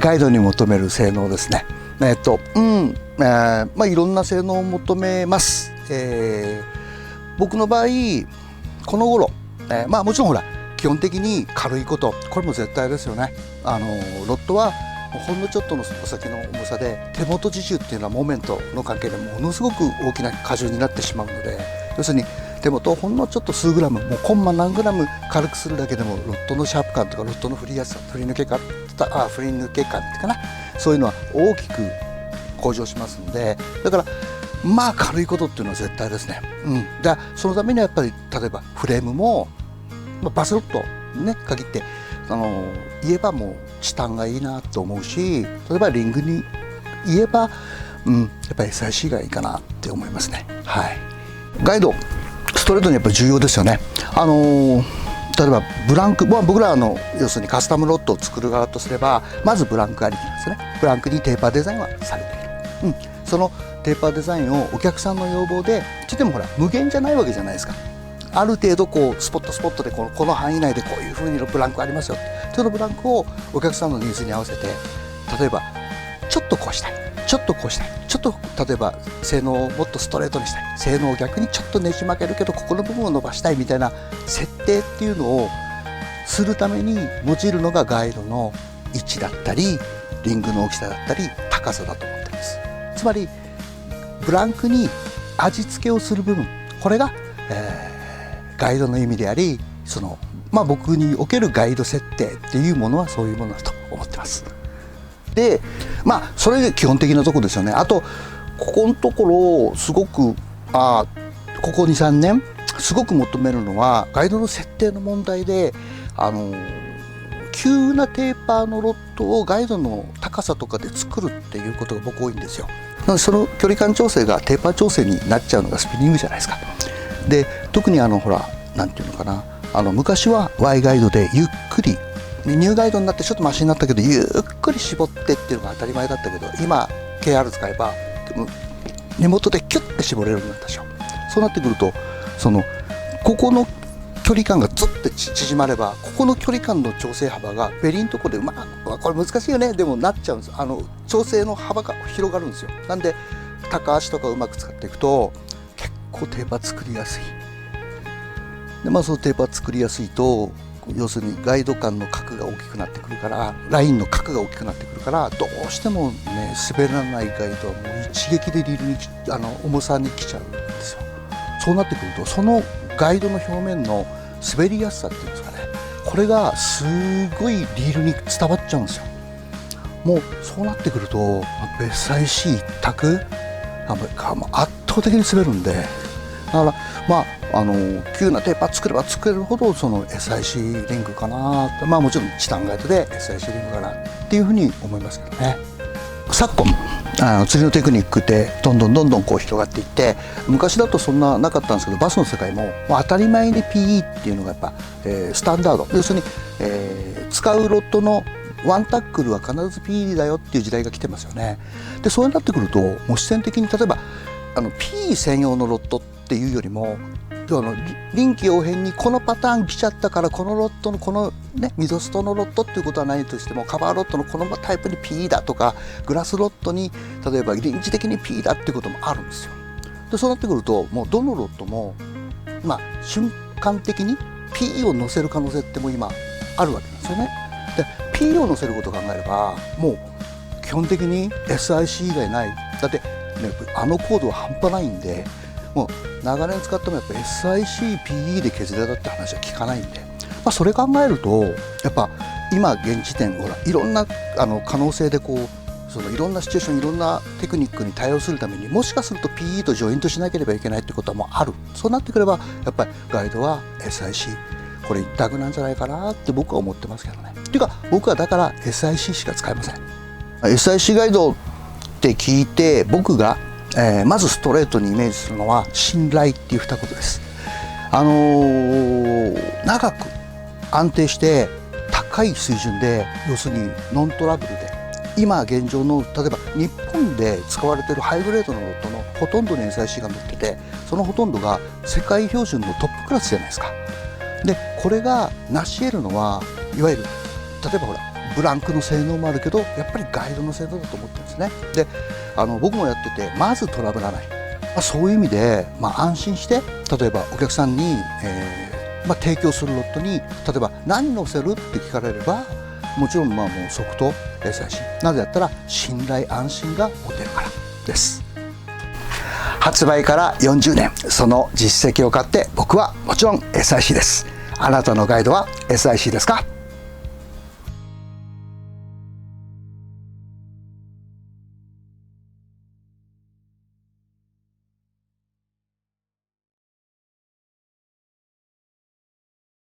ガイドに求める性能ですね。いろんな性能を求めます。僕の場合この頃、もちろんほら基本的に軽いこと、これも絶対ですよね。ロットはほんのちょっとのお先の重さで、手元自重っていうのはモーメントの関係でものすごく大きな荷重になってしまうので、要するに手元をほんのちょっと数グラム、もうコンマ何グラム軽くするだけでもロットのシャープ感とかロットの振りやすさ、振り抜け感っていうかな、そういうのは大きく向上しますので、だから軽いことっていうのは絶対ですね。そのためにはやっぱり例えばフレームも、バスロットね限って言えばもうチタンがいいなと思うし、例えばリングに言えば、やっぱり SIC がいいかなって思いますね。ガイドストレートにやっぱり重要ですよね。例えばブランク、僕ら要するにカスタムロットを作る側とすれば、まずブランクありきなんですね。ブランクにテーパーデザインはされている。そのテーパーデザインをお客さんの要望で、でもほら無限じゃないわけじゃないですか。ある程度こうスポットでこの範囲内でこういう風にブランクありますよ。そのブランクをお客さんのニーズに合わせて、例えばちょっとこうしたい、ちょっとこうしたい、ちょっと例えば性能をもっとストレートにしたい、性能を逆にちょっとねじ曲げるけどここの部分を伸ばしたいみたいな設定っていうのをするために用いるのがガイドの位置だったりリングの大きさだったり高さだと思っています。つまりブランクに味付けをする部分、これが、ガイドの意味であり、僕におけるガイド設定っていうものはそういうものだと思ってます。でそれが基本的なところですよね。あとここのところすごくここ 2,3 年すごく求めるのはガイドの設定の問題で、急なテーパーのロットをガイドの高さとかで作るっていうことが僕多いんですよ。なのでその距離感調整がテーパー調整になっちゃうのがスピニングじゃないですか。で特にほらなんていうのかな、昔は Y ガイドでゆっくり、ニューガイドになってちょっとマシになったけどゆっくり絞ってっていうのが当たり前だったけど、今 KR 使えば根元でキュッて絞れるようになったでしょ。そうなってくるとここの距離感がずっと縮まれば、ここの距離感の調整幅がベリのところでこれ難しいよね、でもなっちゃうんです。調整の幅が広がるんですよ。なんで高足とかうまく使っていくと結構テーパー作りやすい。でそのテーパー作りやすいと、要するにガイド感の角が大きくなってくるから、ラインの角が大きくなってくるから、どうしてもね滑らないガイドはもう一撃でリールに重さに来ちゃうんですよ。そうなってくるとそのガイドの表面の滑りやすさっていうんですかね、これがすごいリールに伝わっちゃうんですよ。もうそうなってくると SIC 一択圧倒的に滑るんで、だから急なテーパー作れば作れるほどその SIC リングかな、もちろんチタンガイドで SIC リングかなっていうふうに思いますけどね。昨今釣りのテクニックってどんどんこう広がっていって、昔だとそんななかったんですけど、バスの世界も当たり前に PE っていうのがやっぱ、スタンダード、要するに、使うロットのワンタックルは必ず PE だよっていう時代が来てますよね。でそうなってくるともう自然的に例えばPE 専用のロットっていうよりも臨機応変にこのパターン来ちゃったから、このロットのこのねミドストのロットっていうことはないとしても、カバーロットのこのタイプに PE だとか、グラスロットに例えば臨時的に PE だっていうこともあるんですよ。でそうなってくるともうどのロットも瞬間的に PE を乗せる可能性ってもう今あるわけなんですよね。で PE を乗せることを考えればもう基本的に SIC 以外ない。だってねコードは半端ないんで、もう長年使ってもやっぱ SIC、PE で削れたって話は聞かないんで、それ考えるとやっぱ今現時点ほらいろんな可能性でいろんなシチュエーション、いろんなテクニックに対応するためにもしかすると PE とジョイントしなければいけないってことはもうある。そうなってくればやっぱりガイドは SIC これ一択なんじゃないかなって僕は思ってますけどね。っていうか僕はだから SIC しか使いません。SIC ガイドって聞いて僕がまずストレートにイメージするのは信頼っていう二言です。長く安定して高い水準で、要するにノントラブルで、今現状の例えば日本で使われているハイグレードのロットのほとんどに SIC が乗ってて、そのほとんどが世界標準のトップクラスじゃないですか。でこれが成し得るのはいわゆる例えばほらブランクの性能もあるけどやっぱりガイドの性能だと思ってるんですね。で僕もやっててまずトラブらない、そういう意味で、安心して例えばお客さんに、提供するロットに例えば何乗せるって聞かれればもちろんもう即答 SIC、 なぜやったら信頼安心が持てるからです。発売から40年、その実績を買って僕はもちろん SIC です。あなたのガイドは SIC ですか？